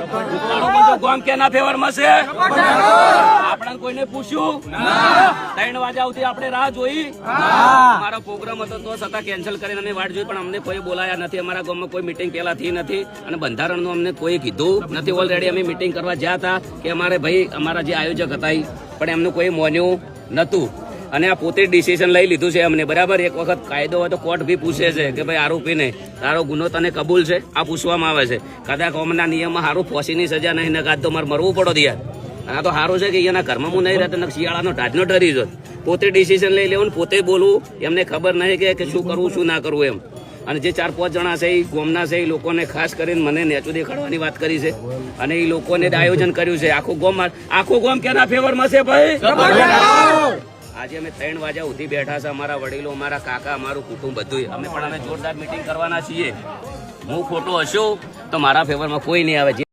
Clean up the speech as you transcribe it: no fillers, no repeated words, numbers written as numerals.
ગામ કેના ફેવરમાં છે? આપણે કોઈને પૂછ્યું 3 વાગ્યા સુધી આપણે રાહ જોઈ. અમારો પ્રોગ્રામ હતો તો છતાં કેન્સલ કરીને અમે વાટ જોઈ, પણ અમને કોઈ બોલાયા નથી. અમારા ગામમાં કોઈ મિટિંગ પેલાથી નથી અને બંધારણનું અમને કોઈ કીધું નથી. ઓલરેડી અમે મિટિંગ કરવા જ્યાં હતા કે અમારે ભાઈ અમારા જે આયોજક હતા પણ એમનું કોઈ માન્યું નતું અને આ પોતે ડિસિઝન લઈ લીધું છે અમને. બરાબર, એક વખત કાયદો હોય તો કોર્ટ બી પૂછે છે કે ભાઈ આરોપીને તારો ગુનો તને કબૂલ છે? આ પૂછવામાં આવે છે. કદાચ કોમના નિયમમાં સારું ફોસીની સજા નહીં ને કાં તો મારે મરવું પડો યાર. આ તો સારું છે કે એના ઘરમાં હું નહીં રહેતો, શિયાળાનો ઢાઢનો ડરી જો. પોતે ડિસિઝન લઈ લેવું, પોતે બોલવું, એમને ખબર નહીં કે શું કરવું શું ના કરવું એમ. અને જે 4-5 જણા છે એ ગોમના છે, એ લોકોને ખાસ કરીને મને નેચું દેખાડવાની વાત કરી છે અને એ લોકોને આયોજન કર્યું છે. આખું ગોમ કેના ફેવરમાં છે ભાઈ? આજે અમે 3 વાગ્યા સુધી બેઠા છે. અમારા વડીલો, અમારા કાકા, અમારું કુટુંબ બધું. અમે જોરદાર મિટિંગ કરવાના છીએ. હું ખોટો હશું તો મારા ફેવરમાં કોઈ નહીં આવે.